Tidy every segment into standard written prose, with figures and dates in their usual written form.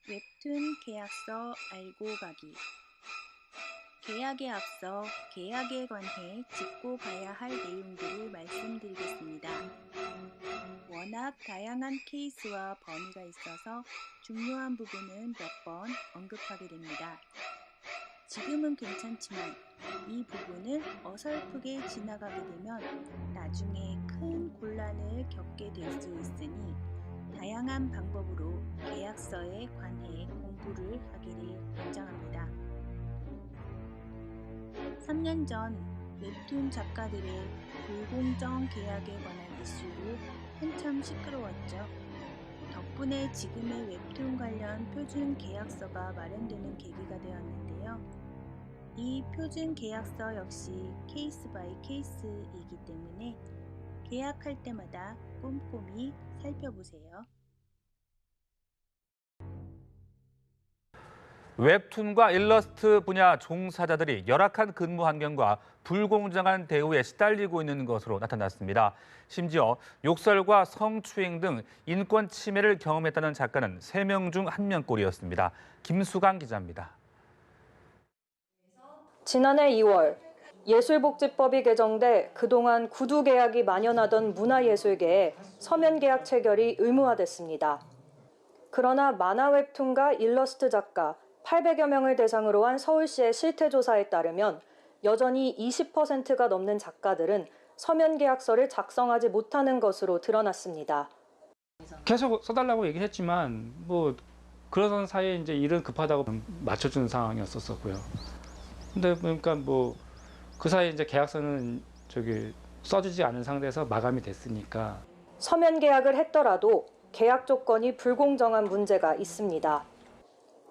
웹툰 계약서 알고 가기. 계약에 앞서 계약에 관해 짚고 가야 할 내용들을 말씀드리겠습니다. 워낙 다양한 케이스와 범위가 있어서 중요한 부분은 몇 번 언급하게 됩니다. 지금은 괜찮지만 이 부분을 어설프게 지나가게 되면 나중에 큰 곤란을 겪게 될 수 있으니 다양한 방법으로 계약서에 관해 공부를 하기를 권장합니다. 3년 전 웹툰 작가들의 불공정 계약에 관한 이슈로 한참 시끄러웠죠. 덕분에 지금의 웹툰 관련 표준 계약서가 마련되는 계기가 되었는데요. 이 표준 계약서 역시 케이스 바이 케이스이기 때문에 계약할 때마다 꼼꼼히 살펴보세요. 웹툰과 일러스트 분야 종사자들이 열악한 근무 환경과 불공정한 대우에 시달리고 있는 것으로 나타났습니다. 심지어 욕설과 성추행 등 인권 침해를 경험했다는 작가는 3명 중 1명꼴이었습니다. 김수강 기자입니다. 지난해 2월 예술복지법이 개정돼 그동안 구두 계약이 만연하던 문화예술계에 서면 계약 체결이 의무화됐습니다. 그러나 만화 웹툰과 일러스트 작가 800여 명을 대상으로 한 서울시의 실태조사에 따르면 여전히 20%가 넘는 작가들은 서면 계약서를 작성하지 못하는 것으로 드러났습니다. 계속 써달라고 얘기했지만 뭐 그러던 사이에 이제 일은 급하다고 맞춰주는 상황이었었고요. 근데 그러니까 뭐 그 사이에 이제 계약서는 써주지 않은 상태에서 마감이 됐으니까. 서면 계약을 했더라도 계약 조건이 불공정한 문제가 있습니다.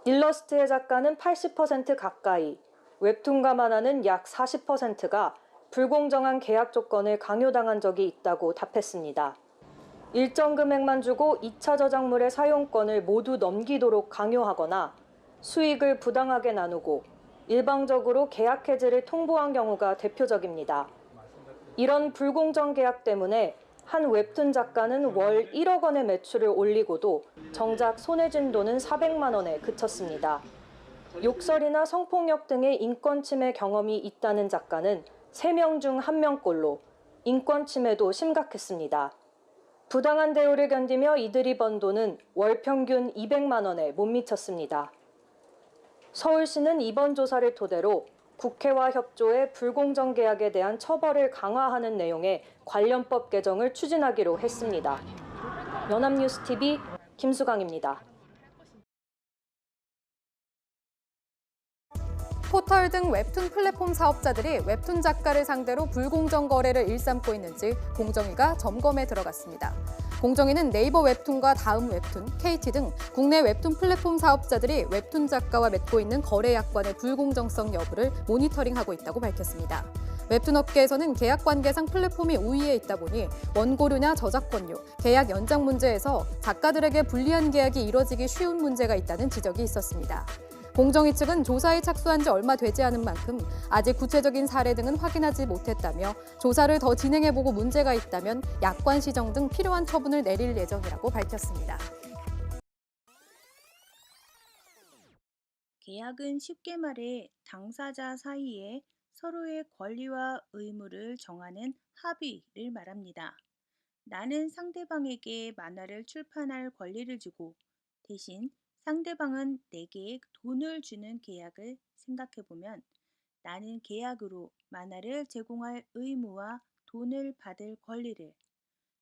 일러스트의 작가는 80% 가까이, 웹툰과 만화는 약 40%가 불공정한 계약 조건을 강요당한 적이 있다고 답했습니다. 일정 금액만 주고 2차 저작물의 사용권을 모두 넘기도록 강요하거나 수익을 부당하게 나누고 일방적으로 계약 해지를 통보한 경우가 대표적입니다. 이런 불공정 계약 때문에 한 웹툰 작가는 월 1억 원의 매출을 올리고도 정작 손해진 돈은 400만 원에 그쳤습니다. 욕설이나 성폭력 등의 인권 침해 경험이 있다는 작가는 3명 중 1명꼴로 인권 침해도 심각했습니다. 부당한 대우를 견디며 이들이 번 돈은 월 평균 200만 원에 못 미쳤습니다. 서울시는 이번 조사를 토대로 국회와 협조해 불공정 계약에 대한 처벌을 강화하는 내용의 관련법 개정을 추진하기로 했습니다. 연합뉴스TV 김수강입니다. 포털 등 웹툰 플랫폼 사업자들이 웹툰 작가를 상대로 불공정 거래를 일삼고 있는지 공정위가 점검에 들어갔습니다. 공정위는 네이버 웹툰과 다음 웹툰, KT 등 국내 웹툰 플랫폼 사업자들이 웹툰 작가와 맺고 있는 거래 약관의 불공정성 여부를 모니터링하고 있다고 밝혔습니다. 웹툰 업계에서는 계약 관계상 플랫폼이 우위에 있다 보니 원고료냐 저작권료, 계약 연장 문제에서 작가들에게 불리한 계약이 이뤄지기 쉬운 문제가 있다는 지적이 있었습니다. 공정위 측은 조사에 착수한 지 얼마 되지 않은 만큼 아직 구체적인 사례 등은 확인하지 못했다며 조사를 더 진행해보고 문제가 있다면 약관 시정 등 필요한 처분을 내릴 예정이라고 밝혔습니다. 계약은 쉽게 말해 당사자 사이에 서로의 권리와 의무를 정하는 합의를 말합니다. 나는 상대방에게 만화를 출판할 권리를 주고 대신 상대방은 내게 돈을 주는 계약을 생각해보면 나는 계약으로 만화를 제공할 의무와 돈을 받을 권리를,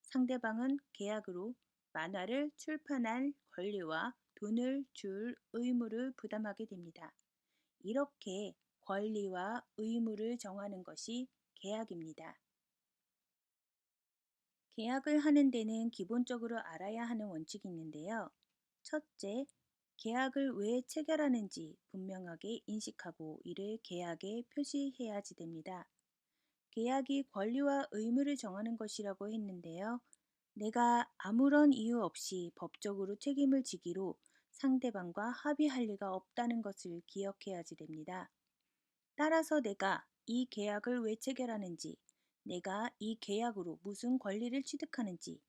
상대방은 계약으로 만화를 출판할 권리와 돈을 줄 의무를 부담하게 됩니다. 이렇게 권리와 의무를 정하는 것이 계약입니다. 계약을 하는 데는 기본적으로 알아야 하는 원칙이 있는데요. 첫째, 계약을 왜 체결하는지 분명하게 인식하고 이를 계약에 표시해야지 됩니다. 계약이 권리와 의무를 정하는 것이라고 했는데요. 내가 아무런 이유 없이 법적으로 책임을 지기로 상대방과 합의할 리가 없다는 것을 기억해야지 됩니다. 따라서 내가 이 계약을 왜 체결하는지, 내가 이 계약으로 무슨 권리를 취득하는지,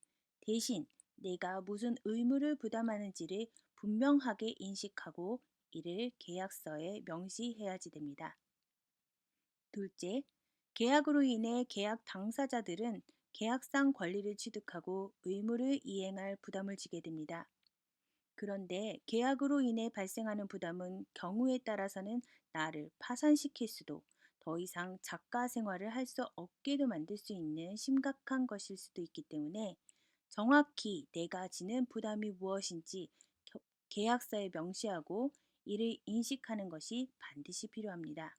대신 내가 무슨 의무를 부담하는지를 분명하게 인식하고 이를 계약서에 명시해야지 됩니다. 둘째, 계약으로 인해 계약 당사자들은 계약상 권리를 취득하고 의무를 이행할 부담을 지게 됩니다. 그런데 계약으로 인해 발생하는 부담은 경우에 따라서는 나를 파산시킬 수도, 더 이상 작가 생활을 할 수 없게도 만들 수 있는 심각한 것일 수도 있기 때문에 정확히 내가 지는 부담이 무엇인지 계약서에 명시하고 이를 인식하는 것이 반드시 필요합니다.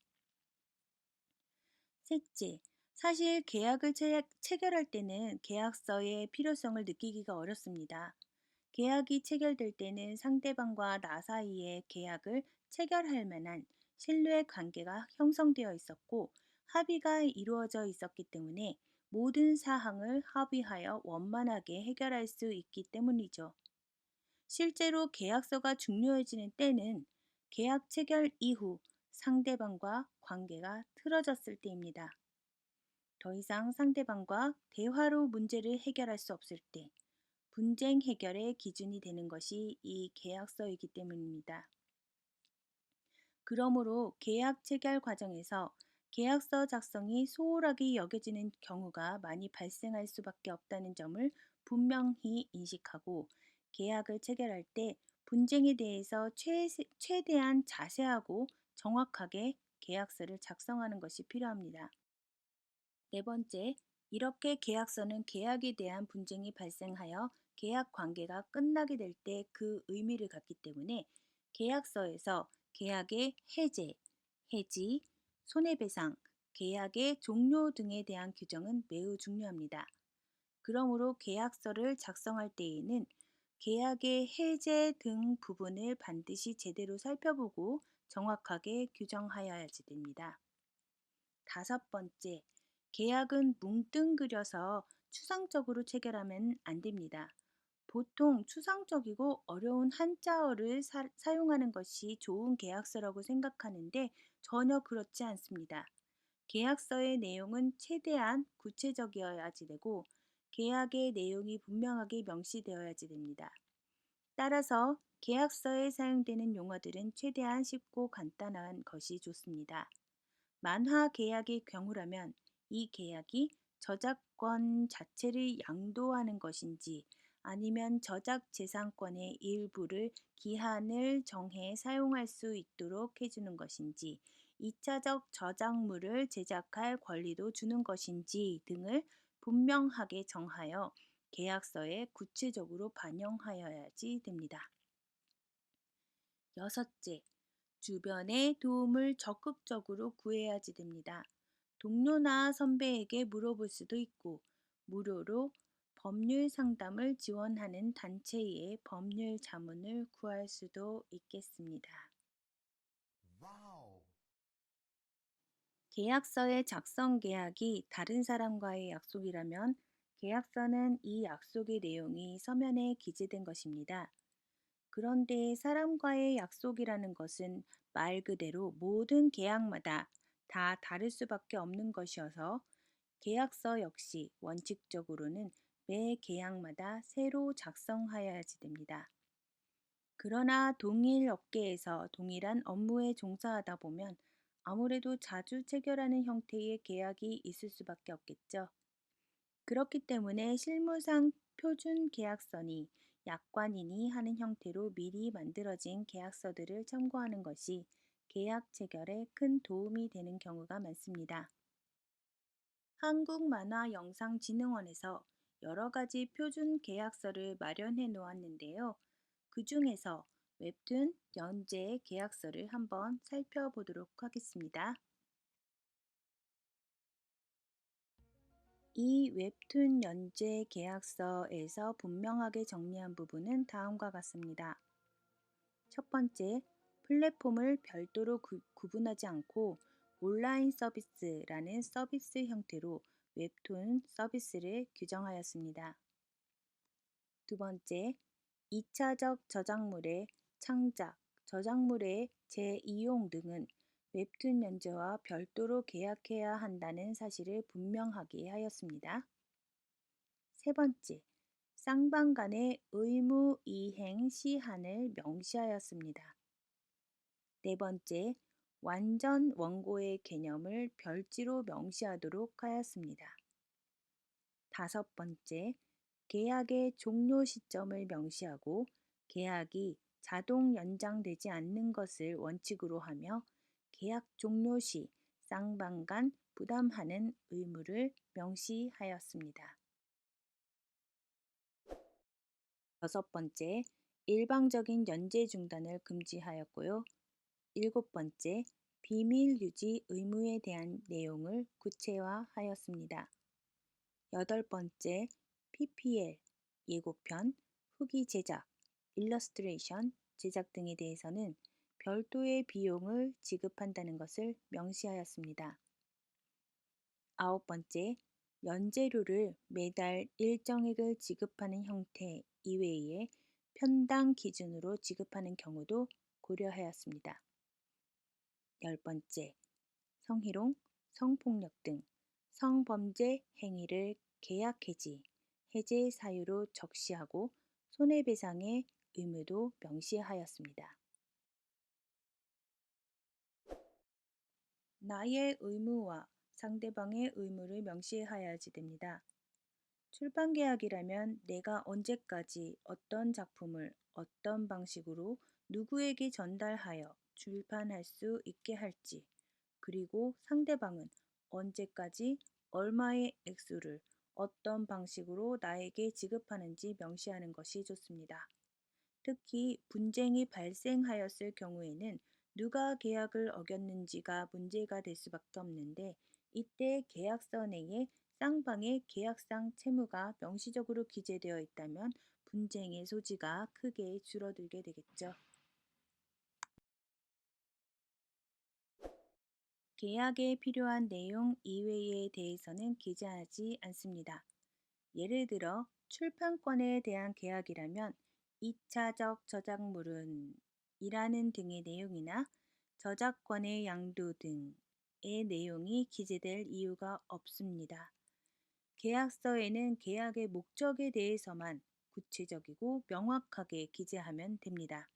셋째, 사실 계약을 체결할 때는 계약서의 필요성을 느끼기가 어렵습니다. 계약이 체결될 때는 상대방과 나 사이의 계약을 체결할 만한 신뢰 관계가 형성되어 있었고 합의가 이루어져 있었기 때문에 모든 사항을 합의하여 원만하게 해결할 수 있기 때문이죠. 실제로 계약서가 중요해지는 때는 계약 체결 이후 상대방과 관계가 틀어졌을 때입니다. 더 이상 상대방과 대화로 문제를 해결할 수 없을 때, 분쟁 해결의 기준이 되는 것이 이 계약서이기 때문입니다. 그러므로 계약 체결 과정에서 계약서 작성이 소홀하게 여겨지는 경우가 많이 발생할 수밖에 없다는 점을 분명히 인식하고 계약을 체결할 때 분쟁에 대해서 최대한 자세하고 정확하게 계약서를 작성하는 것이 필요합니다. 네 번째, 이렇게 계약서는 계약에 대한 분쟁이 발생하여 계약 관계가 끝나게 될 때 그 의미를 갖기 때문에 계약서에서 계약의 해지, 손해배상, 계약의 종료 등에 대한 규정은 매우 중요합니다. 그러므로 계약서를 작성할 때에는 계약의 해제 등 부분을 반드시 제대로 살펴보고 정확하게 규정하여야지 됩니다. 다섯 번째, 계약은 뭉뚱그려서 추상적으로 체결하면 안 됩니다. 보통 추상적이고 어려운 한자어를 사용하는 것이 좋은 계약서라고 생각하는데 전혀 그렇지 않습니다. 계약서의 내용은 최대한 구체적이어야지 되고 계약의 내용이 분명하게 명시되어야지 됩니다. 따라서 계약서에 사용되는 용어들은 최대한 쉽고 간단한 것이 좋습니다. 만화 계약의 경우라면 이 계약이 저작권 자체를 양도하는 것인지 아니면 저작 재산권의 일부를 기한을 정해 사용할 수 있도록 해주는 것인지 2차적 저작물을 제작할 권리도 주는 것인지 등을 분명하게 정하여 계약서에 구체적으로 반영하여야지 됩니다. 여섯째, 주변의 도움을 적극적으로 구해야지 됩니다. 동료나 선배에게 물어볼 수도 있고, 무료로 법률 상담을 지원하는 단체의 법률 자문을 구할 수도 있겠습니다. 계약서의 작성 계약이 다른 사람과의 약속이라면 계약서는 이 약속의 내용이 서면에 기재된 것입니다. 그런데 사람과의 약속이라는 것은 말 그대로 모든 계약마다 다 다를 수밖에 없는 것이어서 계약서 역시 원칙적으로는 매 계약마다 새로 작성하여야지 됩니다. 그러나 동일 업계에서 동일한 업무에 종사하다 보면 아무래도 자주 체결하는 형태의 계약이 있을 수밖에 없겠죠. 그렇기 때문에 실무상 표준 계약서니 약관이니 하는 형태로 미리 만들어진 계약서들을 참고하는 것이 계약 체결에 큰 도움이 되는 경우가 많습니다. 한국만화영상진흥원에서 여러 가지 표준 계약서를 마련해 놓았는데요. 그 중에서 웹툰 연재 계약서를 한번 살펴보도록 하겠습니다. 이 웹툰 연재 계약서에서 분명하게 정리한 부분은 다음과 같습니다. 첫 번째, 플랫폼을 별도로 구분하지 않고 온라인 서비스라는 서비스 형태로 웹툰 서비스를 규정하였습니다. 두 번째, 2차적 저작물의 창작, 저작물의 재이용 등은 웹툰 연재와 별도로 계약해야 한다는 사실을 분명하게 하였습니다. 세 번째, 쌍방 간의 의무 이행 시한을 명시하였습니다. 네 번째, 완전 원고의 개념을 별지로 명시하도록 하였습니다. 다섯 번째, 계약의 종료 시점을 명시하고 계약이 자동 연장되지 않는 것을 원칙으로 하며 계약 종료 시 쌍방 간 부담하는 의무를 명시하였습니다. 여섯 번째, 일방적인 연재 중단을 금지하였고요. 일곱 번째, 비밀 유지 의무에 대한 내용을 구체화하였습니다. 여덟 번째, PPL, 예고편, 후기 제작, 일러스트레이션 제작 등에 대해서는 별도의 비용을 지급한다는 것을 명시하였습니다. 아홉 번째, 연재료를 매달 일정액을 지급하는 형태 이외에 편당 기준으로 지급하는 경우도 고려하였습니다. 열 번째, 성희롱, 성폭력 등 성범죄 행위를 계약 해지, 해제 사유로 적시하고 손해배상의 의무도 명시하였습니다. 나의 의무와 상대방의 의무를 명시하여야지 됩니다. 출판 계약이라면 내가 언제까지 어떤 작품을 어떤 방식으로 누구에게 전달하여 출판할 수 있게 할지, 그리고 상대방은 언제까지 얼마의 액수를 어떤 방식으로 나에게 지급하는지 명시하는 것이 좋습니다. 특히 분쟁이 발생하였을 경우에는 누가 계약을 어겼는지가 문제가 될 수밖에 없는데, 이때 계약서 내에 쌍방의 계약상 채무가 명시적으로 기재되어 있다면 분쟁의 소지가 크게 줄어들게 되겠죠. 계약에 필요한 내용 이외에 대해서는 기재하지 않습니다. 예를 들어 출판권에 대한 계약이라면 2차적 저작물은 이라는 등의 내용이나 저작권의 양도 등의 내용이 기재될 이유가 없습니다. 계약서에는 계약의 목적에 대해서만 구체적이고 명확하게 기재하면 됩니다.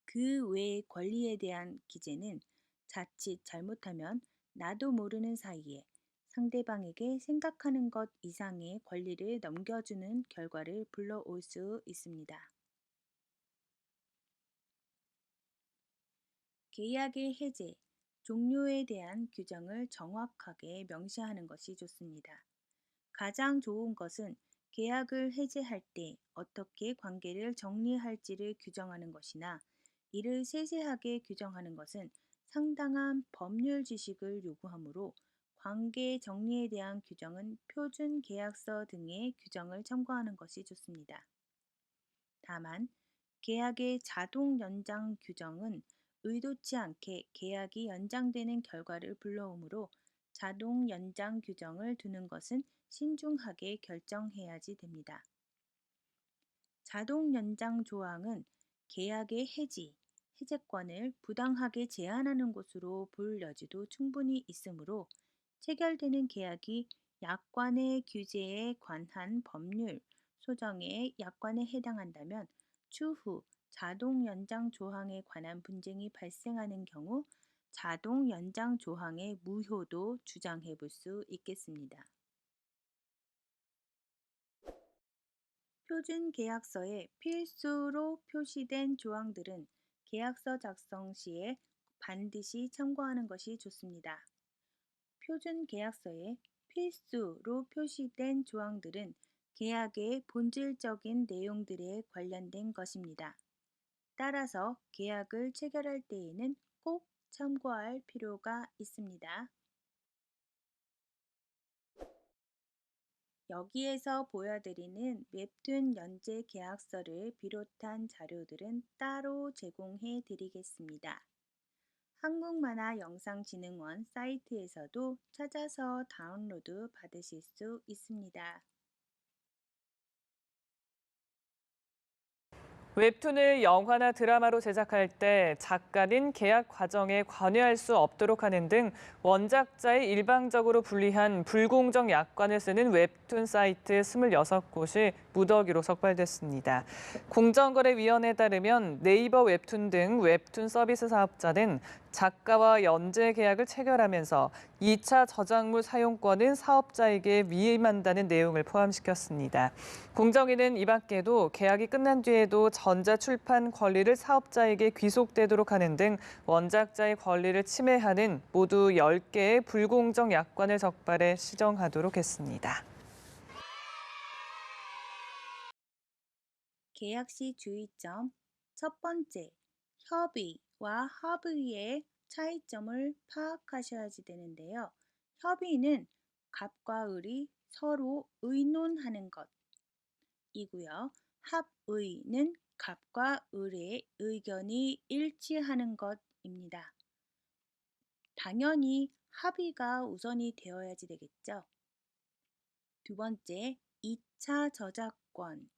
그 외의 권리에 대한 기재는 자칫 잘못하면 나도 모르는 사이에 상대방에게 생각하는 것 이상의 권리를 넘겨주는 결과를 불러올 수 있습니다. 계약의 해제, 종료에 대한 규정을 정확하게 명시하는 것이 좋습니다. 가장 좋은 것은 계약을 해제할 때 어떻게 관계를 정리할지를 규정하는 것이나, 이를 세세하게 규정하는 것은 상당한 법률 지식을 요구하므로 관계 정리에 대한 규정은 표준 계약서 등의 규정을 참고하는 것이 좋습니다. 다만 계약의 자동 연장 규정은 의도치 않게 계약이 연장되는 결과를 불러오므로 자동 연장 규정을 두는 것은 신중하게 결정해야지 됩니다. 자동 연장 조항은 계약의 해지, 해제권을 부당하게 제한하는 것으로 볼 여지도 충분히 있으므로 체결되는 계약이 약관의 규제에 관한 법률, 소정의 약관에 해당한다면 추후 자동 연장 조항에 관한 분쟁이 발생하는 경우 자동 연장 조항의 무효도 주장해 볼 수 있겠습니다. 표준 계약서에 필수로 표시된 조항들은 계약서 작성 시에 반드시 참고하는 것이 좋습니다. 표준 계약서에 필수로 표시된 조항들은 계약의 본질적인 내용들에 관련된 것입니다. 따라서 계약을 체결할 때에는 꼭 참고할 필요가 있습니다. 여기에서 보여드리는 웹툰 연재 계약서를 비롯한 자료들은 따로 제공해 드리겠습니다. 한국만화영상진흥원 사이트에서도 찾아서 다운로드 받으실 수 있습니다. 웹툰을 영화나 드라마로 제작할 때 작가는 계약 과정에 관여할 수 없도록 하는 등 원작자의 일방적으로 불리한 불공정 약관을 쓰는 웹툰 사이트 26곳이 무더기로 적발됐습니다. 공정거래위원회에 따르면 네이버 웹툰 등 웹툰 서비스 사업자는 작가와 연재 계약을 체결하면서 2차 저작물 사용권은 사업자에게 위임한다는 내용을 포함시켰습니다. 공정위는 이 밖에도 계약이 끝난 뒤에도 전자출판 권리를 사업자에게 귀속되도록 하는 등 원작자의 권리를 침해하는 모두 10개의 불공정 약관을 적발해 시정하도록 했습니다. 계약 시 주의점. 첫 번째, 협의와 합의의 차이점을 파악하셔야지 되는데요. 협의는 갑과 을이 서로 의논하는 것이고요. 합의는 갑과 을의 의견이 일치하는 것입니다. 당연히 합의가 우선이 되어야지 되겠죠. 두 번째, 2차 저작권.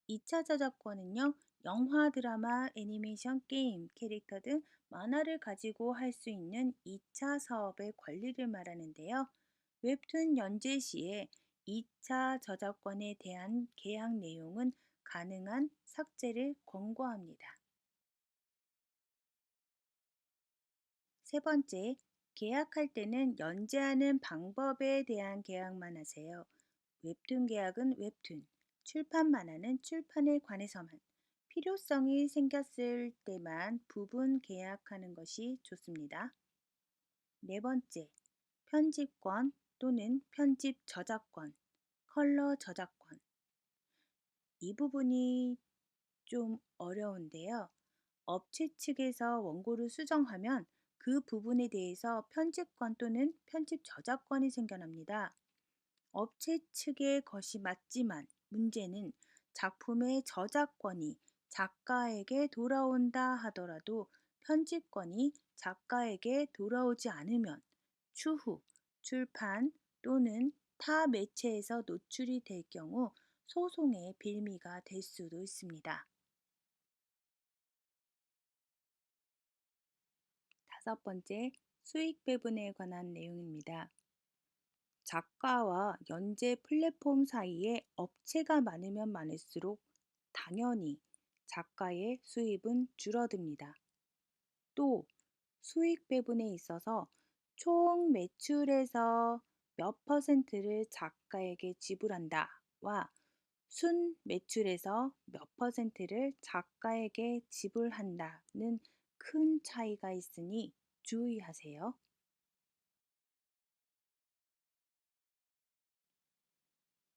2차 저작권은요, 영화, 드라마, 애니메이션, 게임, 캐릭터 등 만화를 가지고 할 수 있는 2차 사업의 권리를 말하는데요. 웹툰 연재 시에 2차 저작권에 대한 계약 내용은 가능한 삭제를 권고합니다. 세 번째, 계약할 때는 연재하는 방법에 대한 계약만 하세요. 웹툰 계약은 웹툰, 출판 만화는 출판에 관해서만, 필요성이 생겼을 때만 부분 계약하는 것이 좋습니다. 네 번째, 편집권 또는 편집 저작권, 컬러 저작권. 이 부분이 좀 어려운데요. 업체 측에서 원고를 수정하면 그 부분에 대해서 편집권 또는 편집 저작권이 생겨납니다. 업체 측의 것이 맞지만 문제는 작품의 저작권이 작가에게 돌아온다 하더라도 편집권이 작가에게 돌아오지 않으면 추후 출판 또는 타 매체에서 노출이 될 경우 소송의 빌미가 될 수도 있습니다. 다섯 번째, 수익 배분에 관한 내용입니다. 작가와 연재 플랫폼 사이에 업체가 많으면 많을수록 당연히 작가의 수입은 줄어듭니다. 또 수익 배분에 있어서 총 매출에서 몇 퍼센트를 작가에게 지불한다와 순 매출에서 몇 퍼센트를 작가에게 지불한다는 큰 차이가 있으니 주의하세요.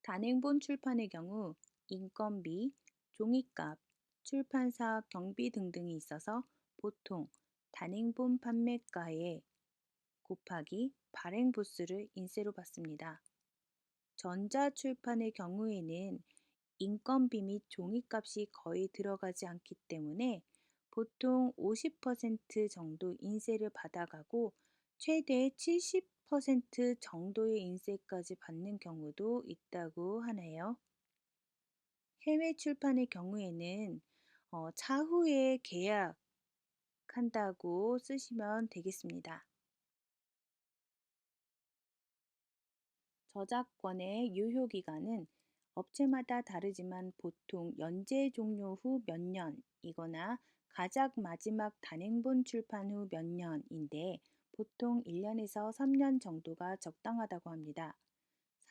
단행본 출판의 경우 인건비, 종이값, 출판사 경비 등등이 있어서 보통 단행본 판매가에 곱하기 발행 부수를 인세로 받습니다. 전자출판의 경우에는 인건비 및 종이값이 거의 들어가지 않기 때문에 보통 50% 정도 인세를 받아가고 최대 70% 정도의 인세까지 받는 경우도 있다고 하네요. 해외 출판의 경우에는 차후에 계약한다고 쓰시면 되겠습니다. 저작권의 유효기간은 업체마다 다르지만 보통 연재 종료 후 몇 년이거나 가장 마지막 단행본 출판 후 몇 년인데 보통 1년에서 3년 정도가 적당하다고 합니다.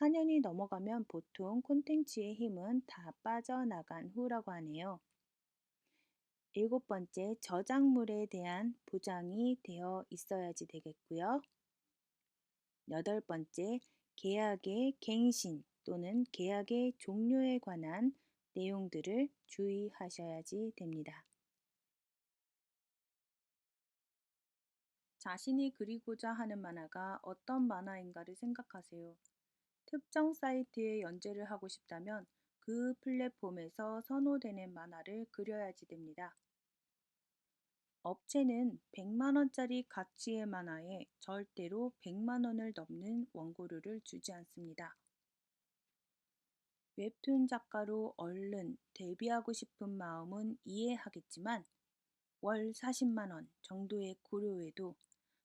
4년이 넘어가면 보통 콘텐츠의 힘은 다 빠져나간 후라고 하네요. 일곱 번째, 저작물에 대한 보장이 되어 있어야지 되겠고요. 여덟 번째, 계약의 갱신 또는 계약의 종료에 관한 내용들을 주의하셔야지 됩니다. 자신이 그리고자 하는 만화가 어떤 만화인가를 생각하세요. 특정 사이트에 연재를 하고 싶다면 그 플랫폼에서 선호되는 만화를 그려야지 됩니다. 업체는 100만 원짜리 가치의 만화에 절대로 100만 원을 넘는 원고료를 주지 않습니다. 웹툰 작가로 얼른 데뷔하고 싶은 마음은 이해하겠지만 월 40만 원 정도의 고려에도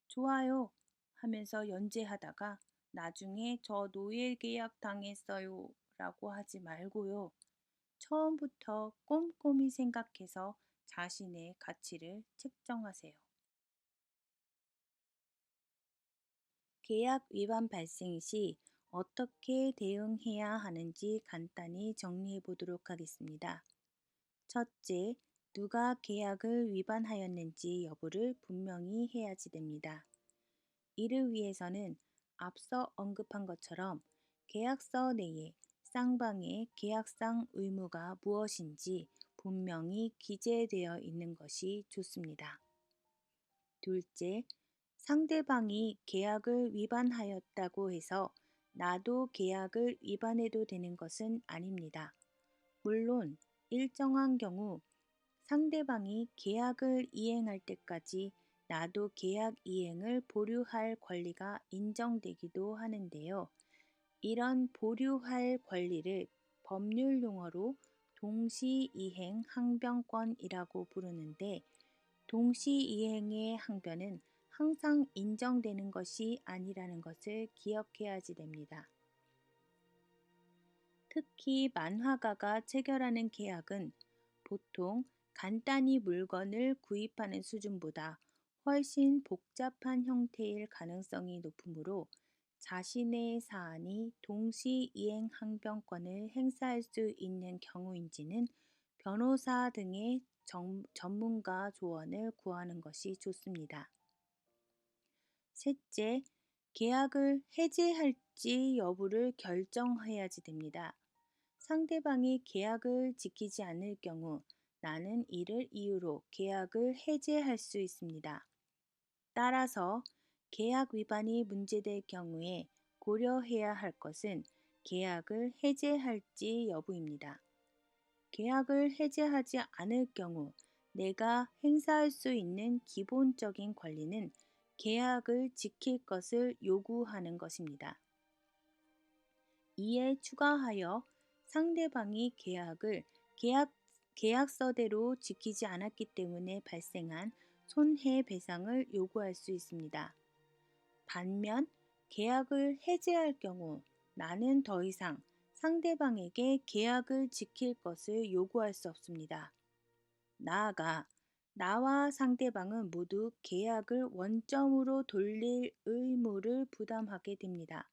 좋아요 하면서 연재하다가 나중에 저 노예 계약 당했어요 라고 하지 말고요. 처음부터 꼼꼼히 생각해서 자신의 가치를 책정하세요. 계약 위반 발생 시 어떻게 대응해야 하는지 간단히 정리해 보도록 하겠습니다. 첫째, 누가 계약을 위반하였는지 여부를 분명히 해야지 됩니다. 이를 위해서는 앞서 언급한 것처럼 계약서 내에 쌍방의 계약상 의무가 무엇인지 분명히 기재되어 있는 것이 좋습니다. 둘째, 상대방이 계약을 위반하였다고 해서 나도 계약을 위반해도 되는 것은 아닙니다. 물론 일정한 경우 상대방이 계약을 이행할 때까지 나도 계약 이행을 보류할 권리가 인정되기도 하는데요. 이런 보류할 권리를 법률 용어로 동시이행 항변권이라고 부르는데 동시이행의 항변은 항상 인정되는 것이 아니라는 것을 기억해야지 됩니다. 특히 만화가가 체결하는 계약은 보통 간단히 물건을 구입하는 수준보다 훨씬 복잡한 형태일 가능성이 높으므로 자신의 사안이 동시이행 항변권을 행사할 수 있는 경우인지는 변호사 등의 전문가 조언을 구하는 것이 좋습니다. 셋째, 계약을 해지할지 여부를 결정해야지 됩니다. 상대방이 계약을 지키지 않을 경우 나는 이를 이유로 계약을 해지할 수 있습니다. 따라서 계약 위반이 문제될 경우에 고려해야 할 것은 계약을 해지할지 여부입니다. 계약을 해지하지 않을 경우 내가 행사할 수 있는 기본적인 권리는 계약을 지킬 것을 요구하는 것입니다. 이에 추가하여 상대방이 계약서대로 지키지 않았기 때문에 발생한 손해배상을 요구할 수 있습니다. 반면 계약을 해지할 경우 나는 더 이상 상대방에게 계약을 지킬 것을 요구할 수 없습니다. 나아가 나와 상대방은 모두 계약을 원점으로 돌릴 의무를 부담하게 됩니다.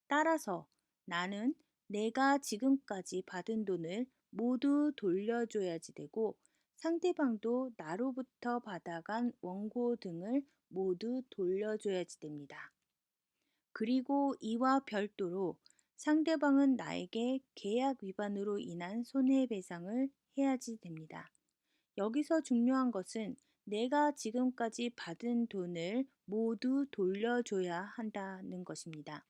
따라서 나는 내가 지금까지 받은 돈을 모두 돌려줘야지 되고 상대방도 나로부터 받아간 원고 등을 모두 돌려줘야지 됩니다. 그리고 이와 별도로 상대방은 나에게 계약 위반으로 인한 손해배상을 해야지 됩니다. 여기서 중요한 것은 내가 지금까지 받은 돈을 모두 돌려줘야 한다는 것입니다.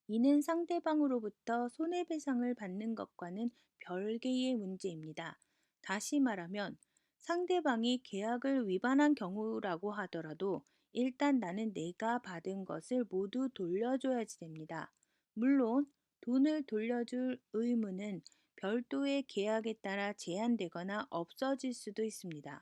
이는 상대방으로부터 손해배상을 받는 것과는 별개의 문제입니다. 다시 말하면 상대방이 계약을 위반한 경우라고 하더라도 일단 나는 내가 받은 것을 모두 돌려줘야지 됩니다. 물론 돈을 돌려줄 의무는 별도의 계약에 따라 제한되거나 없어질 수도 있습니다.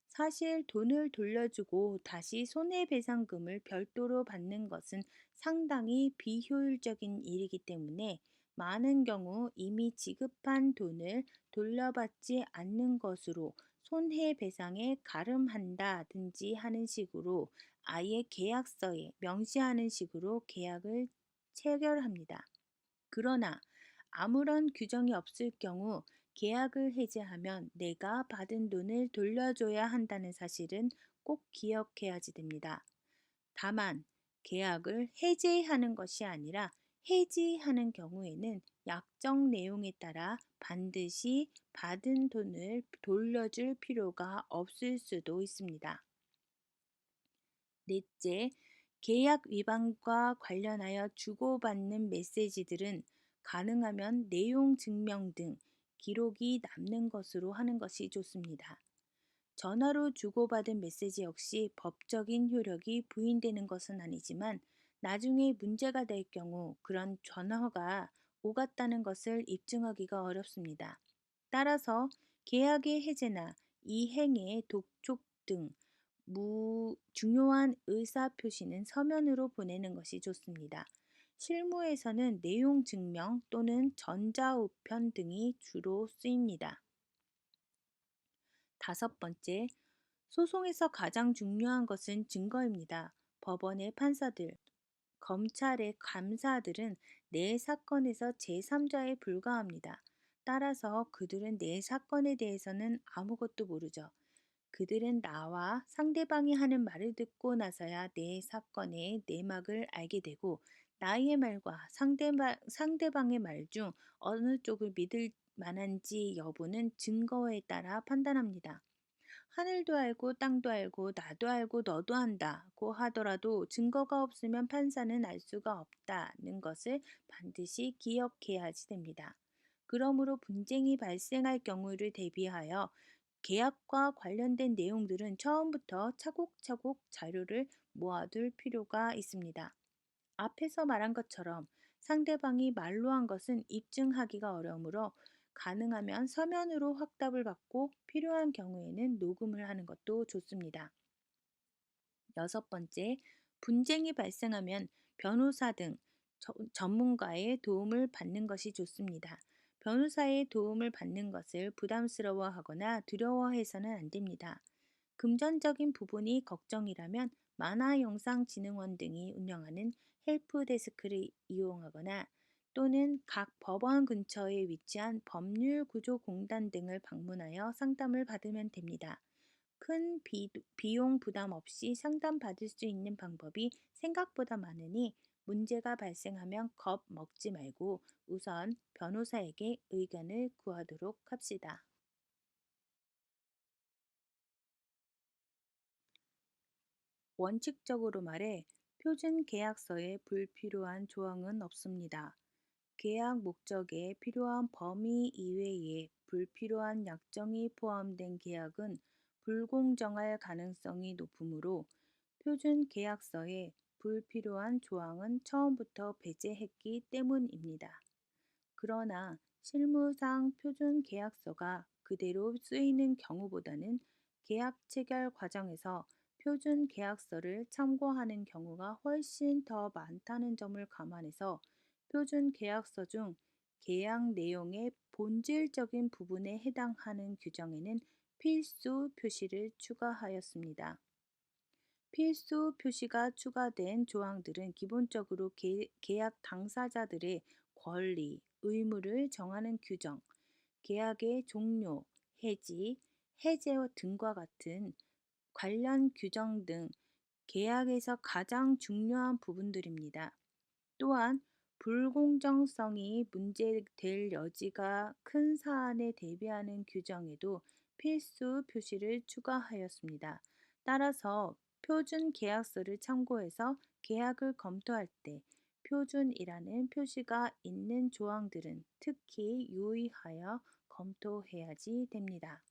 사실 돈을 돌려주고 다시 손해배상금을 별도로 받는 것은 상당히 비효율적인 일이기 때문에 많은 경우 이미 지급한 돈을 돌려받지 않는 것으로 손해배상에 가름한다든지 하는 식으로 아예 계약서에 명시하는 식으로 계약을 체결합니다. 그러나 아무런 규정이 없을 경우 계약을 해지하면 내가 받은 돈을 돌려줘야 한다는 사실은 꼭 기억해야지 됩니다. 다만 계약을 해지하는 것이 아니라 해지하는 경우에는 약정 내용에 따라 반드시 받은 돈을 돌려줄 필요가 없을 수도 있습니다. 넷째, 계약 위반과 관련하여 주고받는 메시지들은 가능하면 내용 증명 등 기록이 남는 것으로 하는 것이 좋습니다. 전화로 주고받은 메시지 역시 법적인 효력이 부인되는 것은 아니지만 나중에 문제가 될 경우 그런 전화가 오갔다는 것을 입증하기가 어렵습니다. 따라서 계약의 해제나 이행의 독촉 등 중요한 의사 표시는 서면으로 보내는 것이 좋습니다. 실무에서는 내용 증명 또는 전자우편 등이 주로 쓰입니다. 다섯 번째, 소송에서 가장 중요한 것은 증거입니다. 법원의 판사들, 검찰의 감사들은 내 사건에서 제3자에 불과합니다. 따라서 그들은 내 사건에 대해서는 아무것도 모르죠. 그들은 나와 상대방이 하는 말을 듣고 나서야 내 사건의 내막을 알게 되고 나의 말과 상대방의 말 중 어느 쪽을 믿을 만한지 여부는 증거에 따라 판단합니다. 하늘도 알고 땅도 알고 나도 알고 너도 안다고 하더라도 증거가 없으면 판사는 알 수가 없다는 것을 반드시 기억해야지 됩니다. 그러므로 분쟁이 발생할 경우를 대비하여 계약과 관련된 내용들은 처음부터 차곡차곡 자료를 모아둘 필요가 있습니다. 앞에서 말한 것처럼 상대방이 말로 한 것은 입증하기가 어려우므로 가능하면 서면으로 확답을 받고 필요한 경우에는 녹음을 하는 것도 좋습니다. 여섯 번째, 분쟁이 발생하면 변호사 등 전문가의 도움을 받는 것이 좋습니다. 변호사의 도움을 받는 것을 부담스러워하거나 두려워해서는 안 됩니다. 금전적인 부분이 걱정이라면 만화영상진흥원 등이 운영하는 헬프데스크를 이용하거나 또는 각 법원 근처에 위치한 법률구조공단 등을 방문하여 상담을 받으면 됩니다. 큰 비용 부담 없이 상담받을 수 있는 방법이 생각보다 많으니 문제가 발생하면 겁 먹지 말고 우선 변호사에게 의견을 구하도록 합시다. 원칙적으로 말해 표준 계약서에 불필요한 조항은 없습니다. 계약 목적에 필요한 범위 이외에 불필요한 약정이 포함된 계약은 불공정할 가능성이 높으므로 표준 계약서에 불필요한 조항은 처음부터 배제했기 때문입니다. 그러나 실무상 표준 계약서가 그대로 쓰이는 경우보다는 계약 체결 과정에서 표준 계약서를 참고하는 경우가 훨씬 더 많다는 점을 감안해서 표준 계약서 중 계약 내용의 본질적인 부분에 해당하는 규정에는 필수 표시를 추가하였습니다. 필수 표시가 추가된 조항들은 기본적으로 계약 당사자들의 권리, 의무를 정하는 규정, 계약의 종료, 해지, 해제 등과 같은 관련 규정 등 계약에서 가장 중요한 부분들입니다. 또한 불공정성이 문제될 여지가 큰 사안에 대비하는 규정에도 필수 표시를 추가하였습니다. 따라서 표준 계약서를 참고해서 계약을 검토할 때 표준이라는 표시가 있는 조항들은 특히 유의하여 검토해야지 됩니다.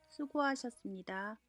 수고하셨습니다.